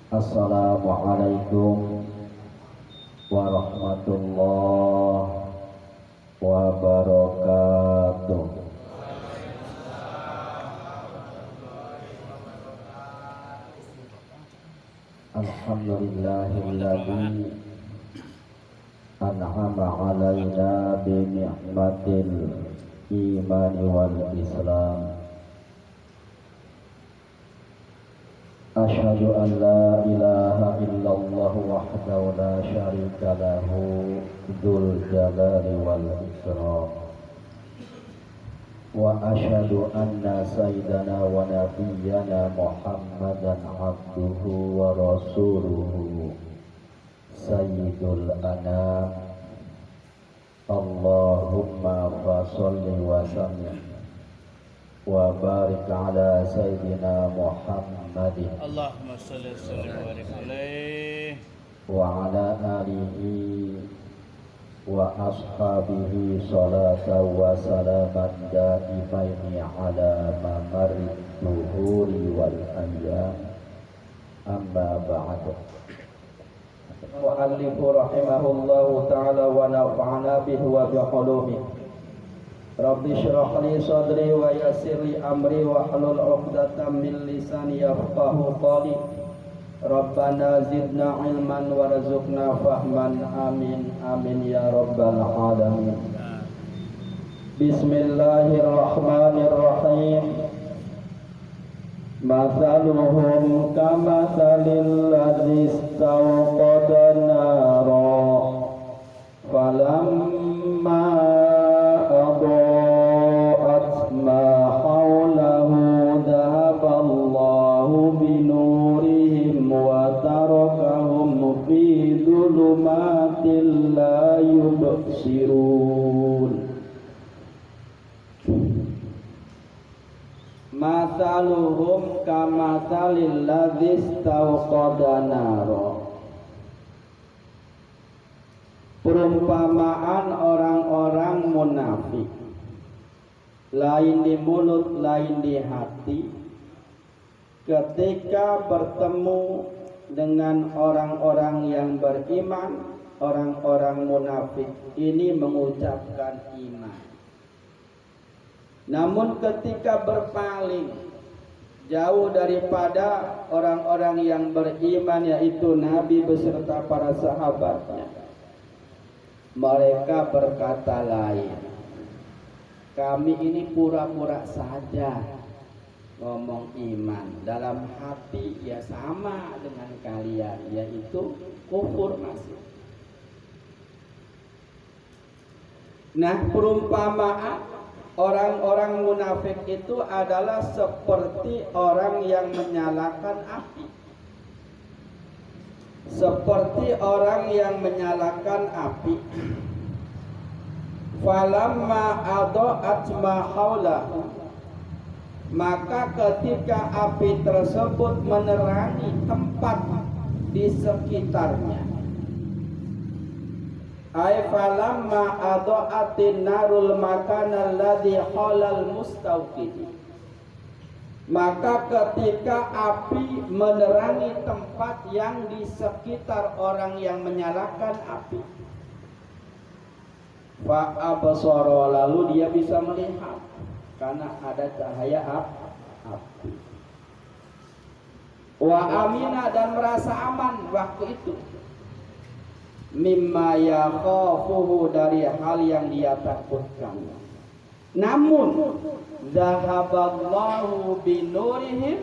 Assalamualaikum warahmatullahi wabarakatuh. Alhamdulillahilladzi an'ama 'alaina bi ni'matil imani wal islam. Asyhadu an la ilaha illallah wahdahu la syarika lahu dzul jalali wal ikram. Wa asyhadu anna sayyidana wa nabiyyana Muhammadan abduhu wa rasuluhu sayyidul anam. Allahumma fasholli wa sallim wa barik ala sayyidina Muhammadin Allahumma shalli wa barik alaihi wa ala alihi wa ashabihi salatan wa salaman daimaini ala mamarrid duhuri wal ayyam, amma ba'd. Mu'allifu rahimahullahu ta'ala wa nafa'ana bihi wa bi'ulumihi. Rabbi syrah li sadri wa yassir li amri wa hlul 'uqdatam min lisani yafqahu qawli. Rabbana zidna ilman warzuqna fahman, amin amin ya rabbal alamin. Bismillahirrahmanirrahim. Mathaluhum kamathalil ladzi istawqada nara falamma adaa'at ma hawlahu dhahaballahu binurihim wa tarakahum fi dhulumatin la yubsirun. Mathaluhum kamathalil ladzi istawqada nara. Perumpamaan orang-orang munafik, lain di mulut, lain di hati, ketika bertemu dengan orang-orang yang beriman. Orang-orang munafik ini mengucapkan iman, namun ketika berpaling jauh daripada orang-orang yang beriman, yaitu Nabi beserta para sahabatnya, mereka berkata lain. Kami ini pura-pura saja ngomong iman, dalam hati ya sama dengan kalian, yaitu kufur masih. Nah, perumpamaan orang-orang munafik itu adalah seperti orang yang menyalakan api. Seperti orang yang menyalakan api. Falamma adaa'at ma haulahu, maka ketika api tersebut menerangi tempat di sekitarnya. Ay falamma adaa'atin narul makana alladhi halal mustawqid, maka ketika api menerangi tempat yang di sekitar orang yang menyalakan api, fa absara, lalu dia bisa melihat karena ada cahaya api. Wa amina, dan merasa aman waktu itu. Mimma yakhafuhu, dari hal yang dia takutkan. Namun zahaballahu binurihim,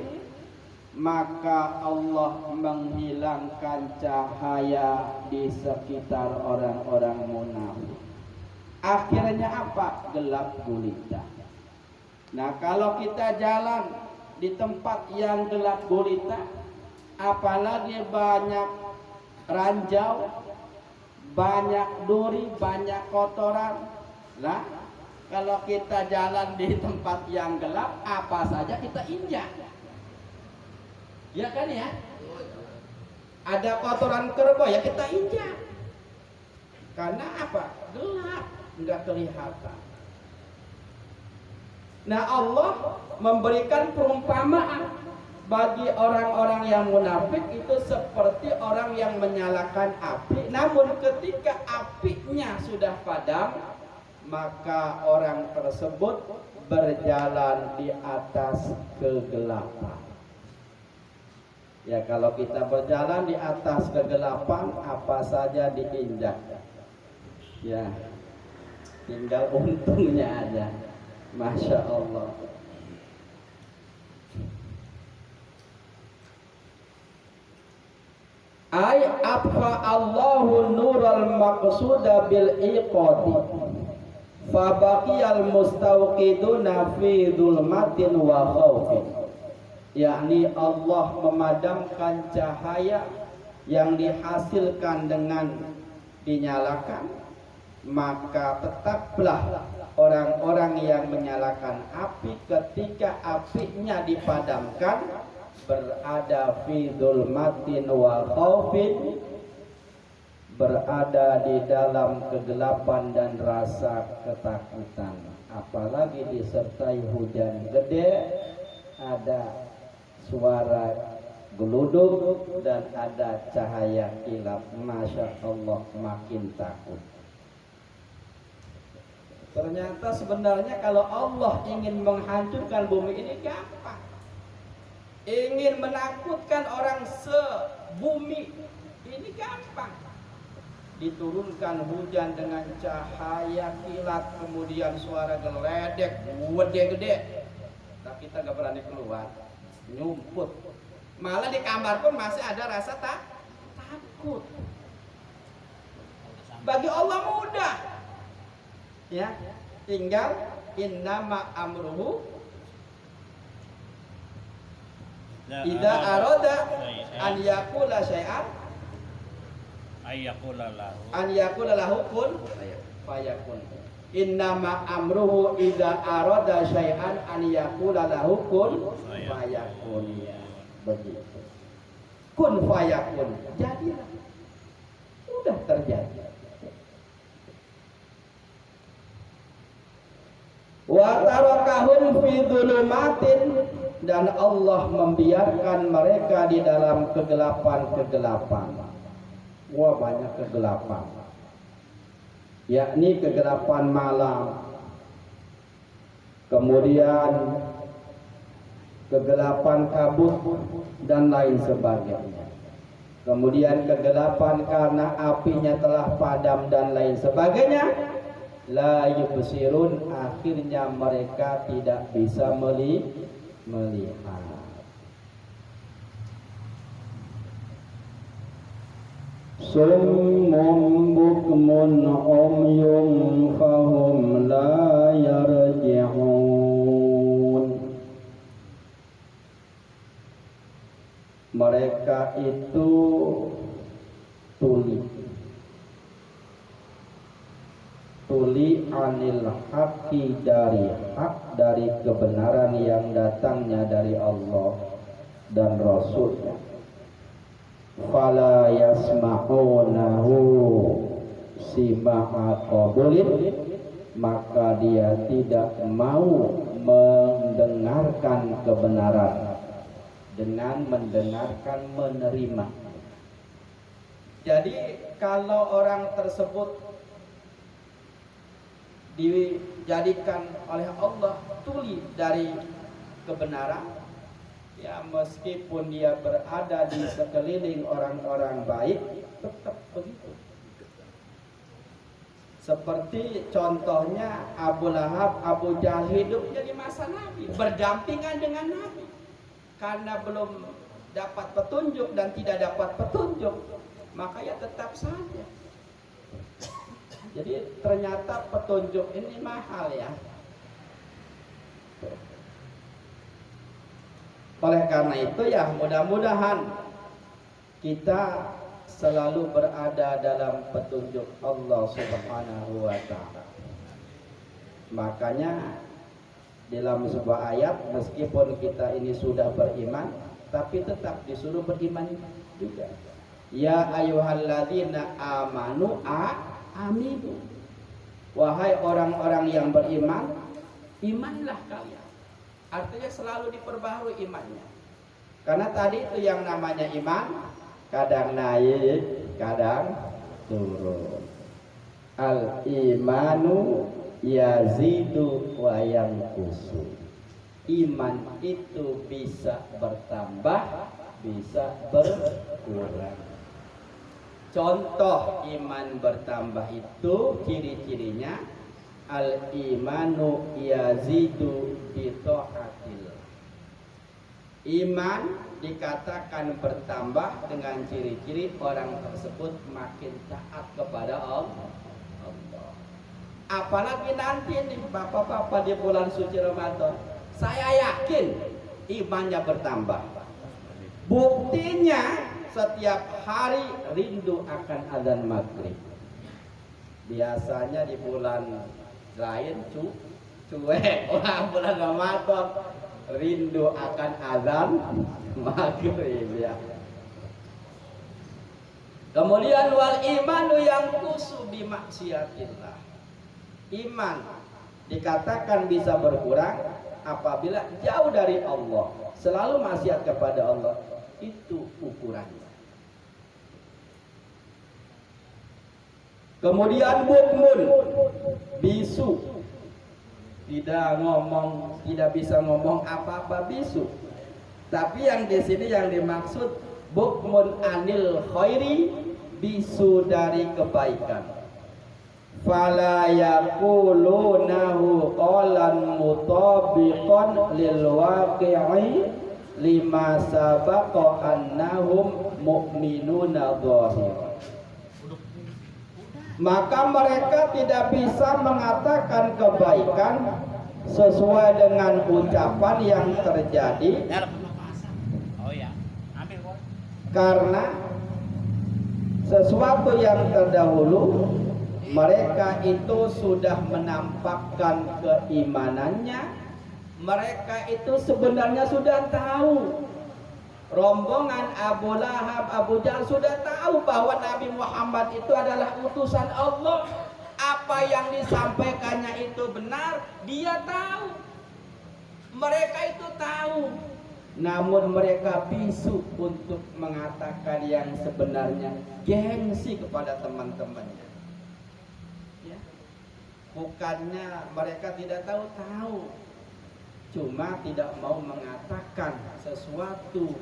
maka Allah menghilangkan cahaya di sekitar orang-orang munafik. Akhirnya apa? Gelap gulita. Nah, kalau kita jalan di tempat yang gelap gulita, apalagi banyak ranjau, banyak duri, banyak kotoran. Lah, kalau kita jalan di tempat yang gelap, apa saja kita injak. Ya kan ya? Ada kotoran kerbau ya kita injak. Karena apa? Gelap, enggak kelihatan. Nah, Allah memberikan perumpamaan bagi orang-orang yang munafik itu seperti orang yang menyalakan api, namun ketika apinya sudah padam, maka orang tersebut berjalan di atas kegelapan. Ya, kalau kita berjalan di atas kegelapan, apa saja diinjak. Ya, tinggal untungnya aja. Masya Allah. Ay afa Allahu nural maqsuda bil iqadi fa baqiyal mustawqiduna fi dhulmatin wa khaufin, yakni Allah memadamkan cahaya yang dihasilkan dengan dinyalakan, maka tetaplah orang-orang yang menyalakan api ketika apinya dipadamkan berada fi dzulmatin wa khaufin, berada di dalam kegelapan dan rasa ketakutan. Apalagi disertai hujan gede, ada suara geluduk dan ada cahaya kilat, Masya Allah, makin takut. Ternyata sebenarnya kalau Allah ingin menghancurkan bumi ini gampang. Ingin menakutkan orang sebumi ini gampang. Diturunkan hujan dengan cahaya kilat, kemudian suara geledek gede-gede. Nah, kita gak berani keluar, nyumput. Malah di kamar pun masih ada rasa takut. Bagi Allah mudah. Ya, tinggal innama amruhu idza arada an yaqula syai'an an yaqula lahu kun fayakun. Innama amruhu idza arada syai'an an yaqula lahu kun fayakun. Begitu. Kun fayakun. Jadilah. Sudah terjadi. Wa tarakahum fi dzulumatin, dan Allah membiarkan mereka di dalam kegelapan-kegelapan. Wah, banyak kegelapan. Yakni kegelapan malam. Kemudian kegelapan kabut dan lain sebagainya. Kemudian kegelapan karena apinya telah padam dan lain sebagainya. La yubsirun, akhirnya mereka tidak bisa melihat. Summun bukmun umyun fahum la yarji'un. Mereka itu tuli anil haqqi, dari hak, dari kebenaran yang datangnya dari Allah dan Rasulnya. Fala yasma'unahu sima'a qabulin, maka dia tidak mau mendengarkan kebenaran dengan mendengarkan menerima. Jadi kalau orang tersebut dijadikan oleh Allah tuli dari kebenaran, ya meskipun dia berada di sekeliling orang-orang baik, tetap begitu. Seperti contohnya Abu Lahab, Abu Jahal hidupnya di masa Nabi, berdampingan dengan Nabi. Karena belum dapat petunjuk dan tidak dapat petunjuk, maka ya tetap saja. Jadi ternyata petunjuk ini mahal ya. Oleh karena itu ya mudah-mudahan kita selalu berada dalam petunjuk Allah Subhanahu wa ta'ala. Makanya dalam sebuah ayat, meskipun kita ini sudah beriman, tapi tetap disuruh beriman juga. Ya ayyuhalladzina amanu aminu. Wahai orang-orang yang beriman, imanlah kalian. Artinya selalu diperbaharui imannya. Karena tadi itu yang namanya iman kadang naik, kadang turun. Al imanu yazidu wa yanqusu. Iman itu bisa bertambah, bisa berkurang. Contoh iman bertambah itu ciri-cirinya al imanu yazidu bi taatillah. Iman dikatakan bertambah dengan ciri-ciri orang tersebut makin taat kepada Allah. Apalagi nanti nih bapak-bapak di bulan suci Ramadan, saya yakin imannya bertambah. Buktinya setiap hari rindu akan azan maghrib. Biasanya di bulan lain cuek, bulan Ramadan rindu akan azan maghrib ya. Kemudian wal imanu yang kusu bi maksiatillah. Iman dikatakan bisa berkurang apabila jauh dari Allah, selalu maksiat kepada Allah. Itu ukurannya. Kemudian bukmun, bisu, tidak bisa ngomong apa-apa, bisu. Tapi yang di sini yang dimaksud bukmun anil khairi, bisu dari kebaikan. Fala yaqulunahu qalan mutabiqan lil waqi'i lima sabaqa annahum mu'minuna dhahir. Maka mereka tidak bisa mengatakan kebaikan sesuai dengan ucapan yang terjadi, karena sesuatu yang terdahulu mereka itu sudah menampakkan keimanannya. Mereka itu sebenarnya sudah tahu. Rombongan Abu Lahab, Abu Jahal sudah tahu bahwa Nabi Muhammad itu adalah utusan Allah. Apa yang disampaikannya itu benar, dia tahu. Mereka itu tahu. Namun mereka bisu untuk mengatakan yang sebenarnya, gengsi kepada teman-temannya. Ya. Bukannya mereka tidak tahu, cuma tidak mau mengatakan sesuatu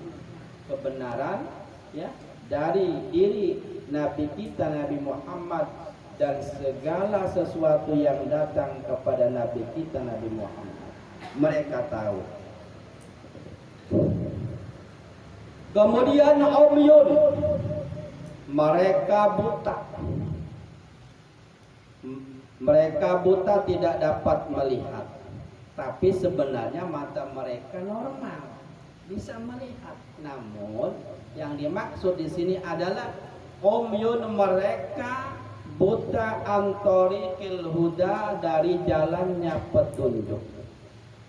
kebenaran ya dari diri Nabi kita Nabi Muhammad dan segala sesuatu yang datang kepada Nabi kita Nabi Muhammad. Mereka tahu. Kemudian umyun, mereka buta. Mereka buta tidak dapat melihat. Tapi sebenarnya mata mereka normal, bisa melihat. Namun yang dimaksud di sini adalah umyun, mereka buta antorikil huda, dari jalannya petunjuk,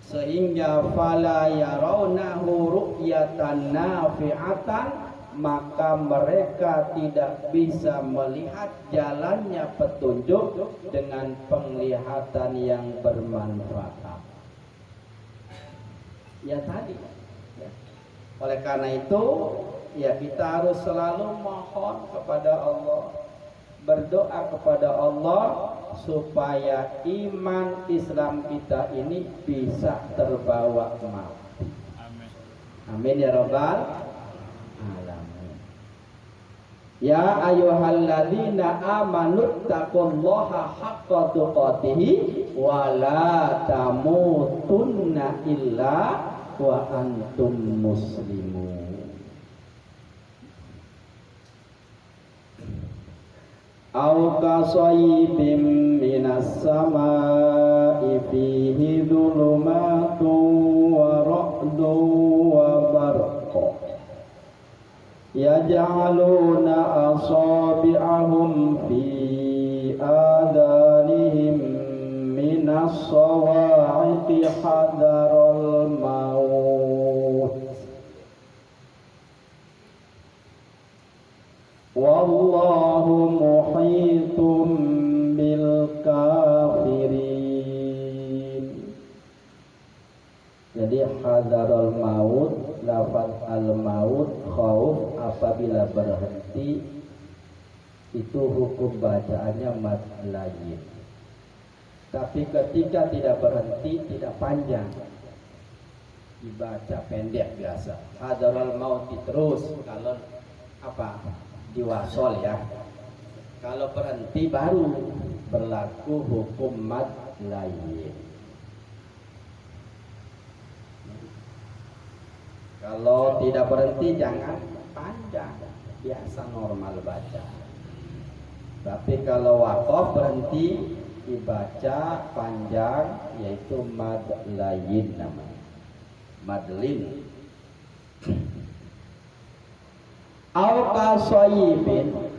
sehingga fala yarawnahu ru'yatan nafi'atan, maka mereka tidak bisa melihat jalannya petunjuk dengan penglihatan yang bermanfaat. Ya tadi ya. Oleh karena itu ya kita harus selalu mohon kepada Allah, berdoa kepada Allah supaya iman Islam kita ini bisa terbawa mati. Amin. Amin ya rabbal alamin. Ya ayyuhalladzina amanu taqullaha haqqa tuqatih wa la tamutunna illa wa antum muslimun. Aw kasayyibin minas samaa'i fihi dhulumatun wa ra'dun wa barqun yaj'aluna asabi'ahum fi adanihim minas sawa'iqi hadaral maut wallahu muhitum bil kafirin. Jadi hadarul maut lafaz al-maut khauf apabila berhenti itu hukum bacaannya mad layyin. Tapi ketika tidak berhenti, tidak panjang, dibaca pendek biasa. Hadaral mauti terus kalau apa? Diwasol ya. Kalau berhenti baru berlaku hukum mad layyin. Kalau tidak berhenti jangan panjang, biasa normal baca. Tapi kalau waqaf berhenti dibaca panjang, yaitu mad layyin namanya. Madlin. Au kasoyibin,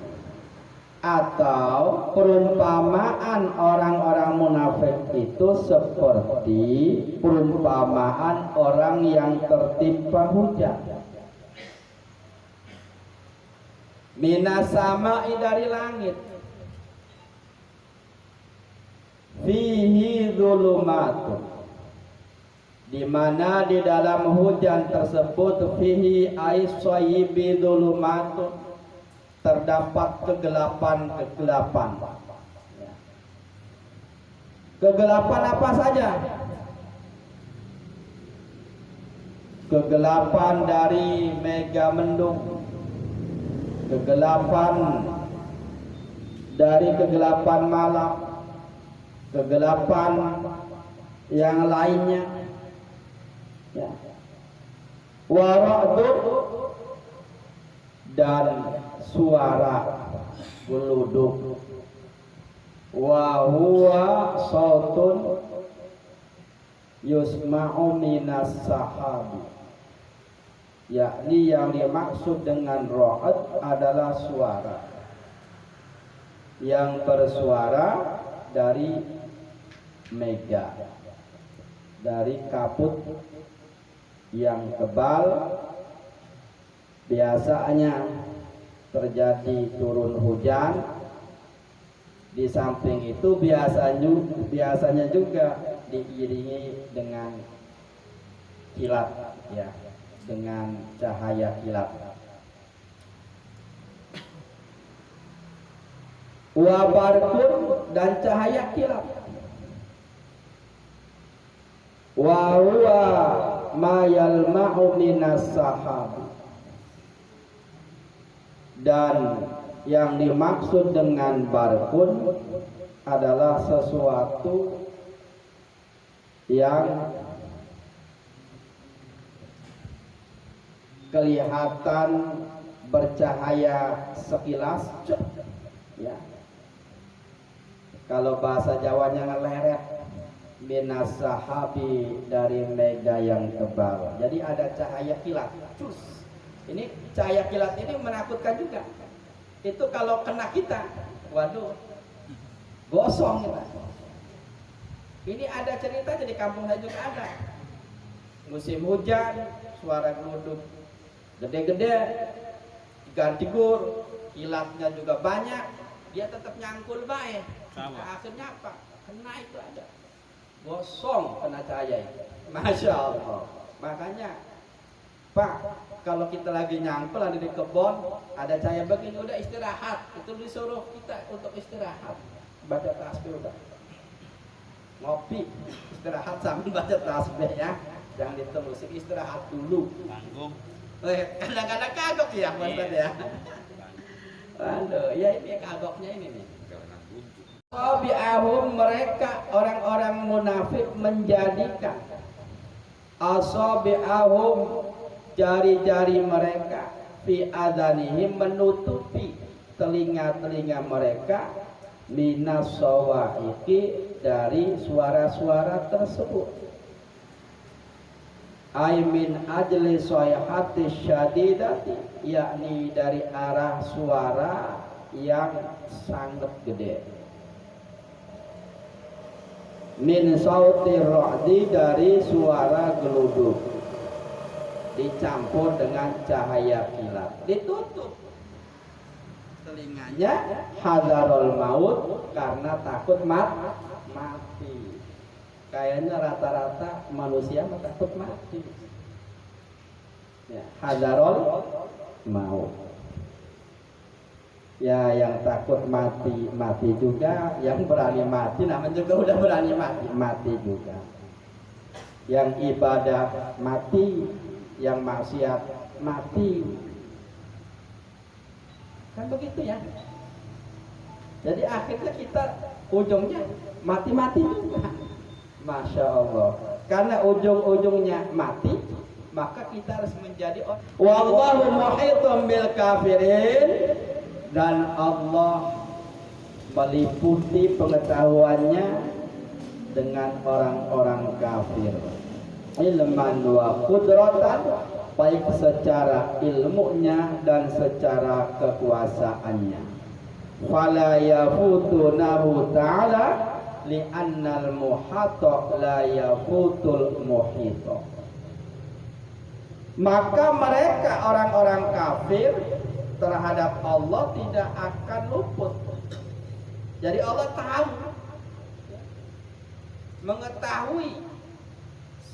atau perumpamaan orang-orang munafik itu seperti perumpamaan orang yang tertimpa hujan. Minas sama'i, dari langit, fihi dzulumatun, di mana di dalam hujan tersebut fihi ay sayyibi dzulumatun, terdapat kegelapan-kegelapan. Kegelapan apa saja? Kegelapan dari mega mendung, kegelapan dari kegelapan malam, kegelapan yang lainnya, ya. Waradu, dan suara geluduk. Wa huwa sautun yusma'u minas sahabi, yakni yang dimaksud dengan ra'ad adalah suara yang bersuara dari mega, dari kabut yang tebal. Biasanya terjadi turun hujan, di samping itu biasanya juga diiringi dengan kilat, ya, dengan cahaya kilat. Wa barqun, dan cahaya kilat. Wa huwa ma yalma'u minas sahabi, dan yang dimaksud dengan barqun adalah sesuatu yang kelihatan bercahaya sekilas, ya. Kalau bahasa Jawanya ngeleret, minas sahabi, dari mega yang tebal. Jadi ada cahaya kilat. Cus. Ini cahaya kilat ini menakutkan juga. Itu kalau kena kita, waduh, gosong kita. Ini ada cerita di kampung saya juga ada. Musim hujan, suara geluduk gede-gede, tigur, kilatnya juga banyak. Dia tetap nyangkul baik. Akhirnya apa? Kena itu ada. Gosong kena cahaya itu. Masya Allah. Makanya, Pak, kalau kita lagi nyangkul ada di kebun, ada cahaya begini, udah istirahat. Itu disuruh kita untuk istirahat. Baca tasbih udah. Ngopi, istirahat sambil baca tasbih ya. Jangan diterusin, istirahat dulu. Tanggung. Kadang-kadang kagok ya, Mas ya. Aduh, ya ini kagoknya ini nih. Asabi'ahum, mereka orang-orang munafik menjadikan asabi'ahum, jari-jari mereka, fi adhanihim, menutupi telinga-telinga mereka, minas sawa'iqi, dari suara-suara tersebut. Ay min ajli sayhati syadidati, yakni dari arah suara yang sangat gede. Min sauti ra'di, dari suara geluduk, dicampur dengan cahaya kilat, ditutup telinganya. Hadarul maut, karena takut mati. Kayaknya rata-rata manusia takut mati. Ya, hadarul maut. Ya, yang takut mati, mati juga. Yang berani mati, namanya juga udah berani mati, mati juga. Yang ibadah mati, yang maksiat mati. Kan begitu ya. Jadi akhirnya kita ujungnya mati-mati juga. Masya Allah. Karena ujung-ujungnya mati, maka kita harus menjadi orang. Wallahu muhitun bil kafirin. Dan Allah meliputi pengetahuannya dengan orang-orang kafir. Ilman wa qudratan, baik secara ilmunya dan secara kekuasaannya. Fala yafutunahu ta'ala li'annal muhata la yafutul muhita. Maka mereka orang-orang kafir terhadap Allah tidak akan luput. Jadi Allah tahu, mengetahui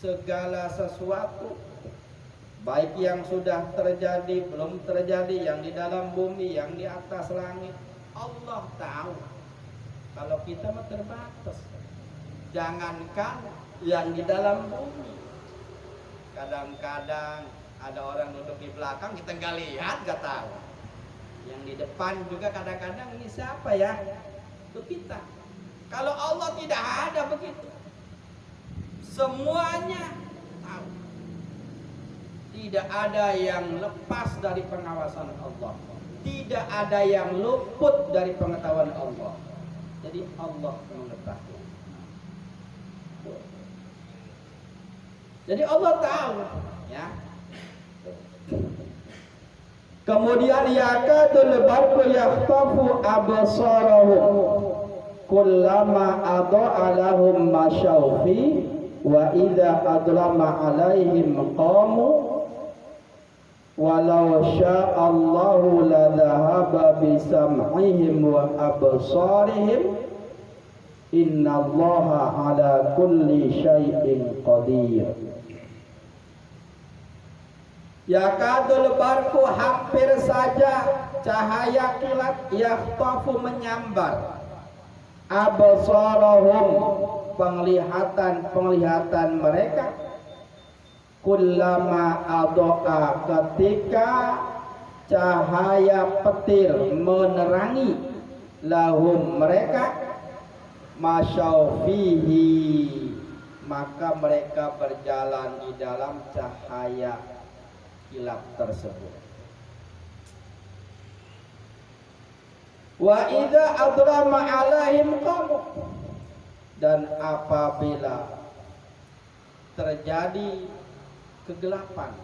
segala sesuatu, baik yang sudah terjadi, belum terjadi, yang di dalam bumi, yang di atas langit. Allah tahu. Kalau kita mah terbatas. Jangankan yang di dalam bumi, kadang-kadang ada orang duduk di belakang, kita nggak lihat, nggak tahu. Yang di depan juga kadang-kadang, ini siapa ya? Itu kita. Kalau Allah tidak ada begitu. Semuanya tahu. Tidak ada yang lepas dari pengawasan Allah. Tidak ada yang luput dari pengetahuan Allah. Jadi Allah mengetahui. Jadi Allah tahu, ya. Kemudian yakadul barqu yakhtafu absarahum kullama adaa lahum masyaufi wa idza adrama alaihim qamu walau sya'allahu la dhahaba bisam'ihim wa absarihim innallaha ala kulli syai'in qadir. Yakadul barqu, hampir saja cahaya kilat, yakhtafu menyambar, absarahum penglihatan mereka, kullama adoa ketika cahaya petir menerangi, lahum mereka, masyaufihi maka mereka berjalan di dalam cahaya kilat tersebut. Wa idza adrama alaihim qamu, dan apabila terjadi kegelapan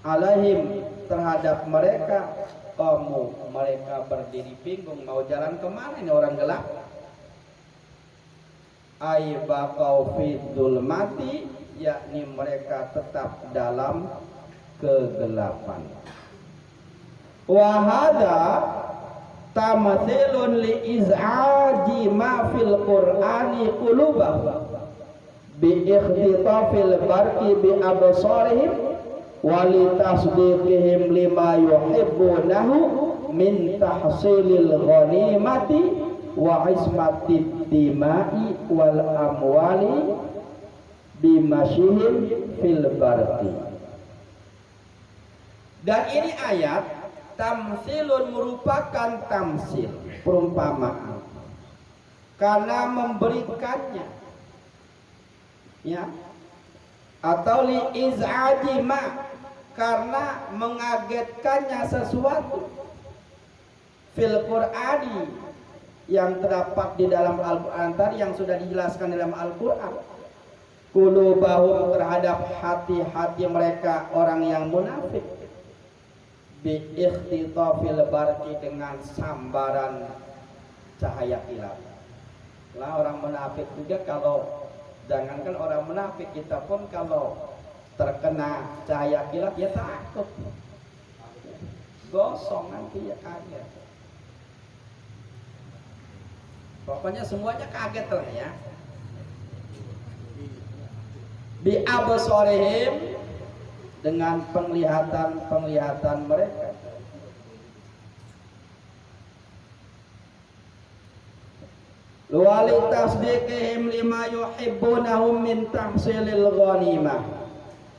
alaihim terhadap mereka, qamu mereka berdiri bingung mau jalan kemana ini orang gelap. Ay baqau fi dzulmati, yakni mereka tetap dalam kegelapan. Wa hadza tamathilun li iz'aji ma fil qur'ani qulubah bi ikhtitafil barqi bi absarihim wa li tasdiqihim lima yuhibbunahu min tahsilil ghanimati wa ismatid dimai wal amwali bimasyihim fil barqi. Dan ini ayat tamsilun merupakan tamsil, perumpamaan, karena memberikannya, ya, atau li iz'aji ma, karena mengagetkannya sesuatu, fil qur'ani, yang terdapat di dalam Al-Quran tadi, yang sudah dijelaskan dalam Al-Quran. Qulubahum terhadap hati-hati mereka orang yang munafik, bi ikhtitafil barqi dengan sambaran cahaya kilat. Lah orang munafik juga, kalau jangankan orang munafik, kita pun kalau terkena cahaya kilat ya takut, gosong nanti ya kaget. Pokoknya semuanya kaget lah ya. Bi absarihim, dengan penglihatan mereka. Wali tasdiqihim lima yuhibbunahum min tahsilil ghanimah,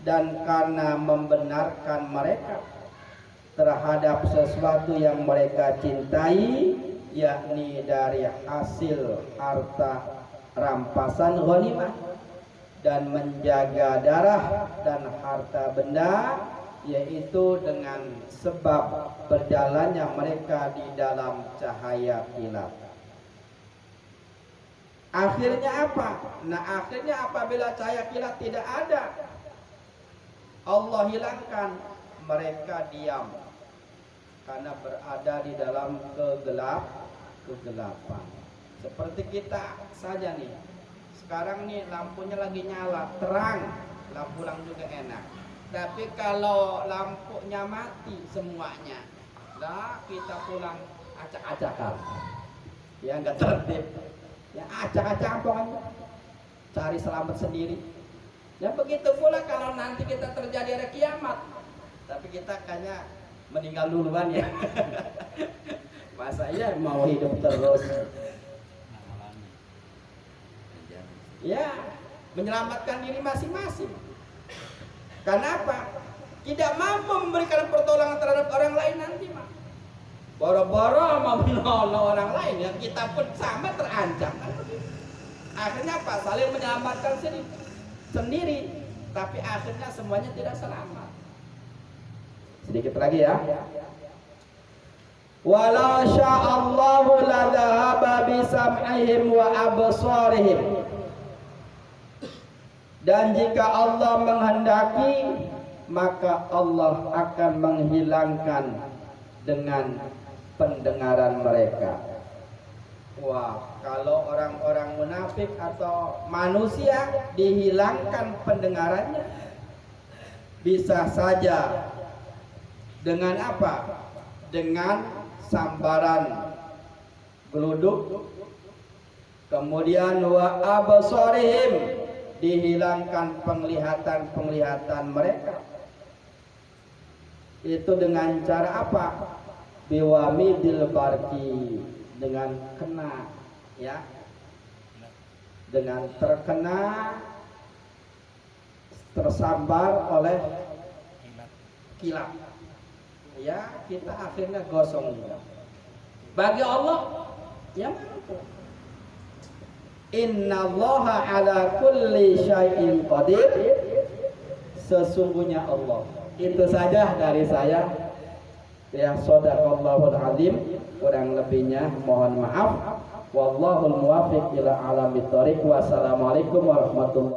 dan karena membenarkan mereka terhadap sesuatu yang mereka cintai, yakni dari hasil harta rampasan ghanimah, dan menjaga darah dan harta benda, yaitu dengan sebab berjalannya mereka di dalam cahaya kilat. Akhirnya apa? Nah, akhirnya apabila cahaya kilat tidak ada, Allah hilangkan, mereka diam karena berada di dalam kegelapan. Seperti kita saja nih. Sekarang nih lampunya lagi nyala, terang, pulang juga enak. Tapi kalau lampunya mati semuanya, lah kita pulang acak-acakan. Ya nggak tertib. Ya acak-acak pokoknya, cari selamat sendiri. Ya begitu pula kalau nanti kita terjadi ada kiamat, tapi kita kayaknya meninggal duluan ya. Masa ya mau hidup terus? Ya, menyelamatkan diri masing-masing. Kenapa? Tidak mampu memberikan pertolongan terhadap orang lain nanti, Mak. Boro-boro mau menolong orang lain, yang kita pun sama terancam. Akhirnya apa? Saling menyelamatkan sendiri, tapi akhirnya semuanya tidak selamat. Sedikit lagi ya. Walau sya'allahu la dhahaba bi sam'ihim wa absarihim. Dan jika Allah menghendaki, maka Allah akan menghilangkan dengan pendengaran mereka. Wah, kalau orang-orang munafik atau manusia dihilangkan pendengarannya, bisa saja dengan apa? Dengan sambaran geluduk. Kemudian wa absarihim, dihilangkan penglihatan mereka. Itu dengan cara apa? Biwamidil barki, dengan kena, ya, dengan terkena, tersambar oleh kilat, ya, kita akhirnya gosong juga. Bagi Allah, ya mampu. Innallaha ala kulli syai'in qadir. Sesungguhnya Allah. Itu saja dari saya. Ya, shadaqallahul azim. Kurang lebihnya mohon maaf. Wallahul muwaffiq ila alamit thoriq. Wassalamualaikum warahmatullahi wabarakatuh.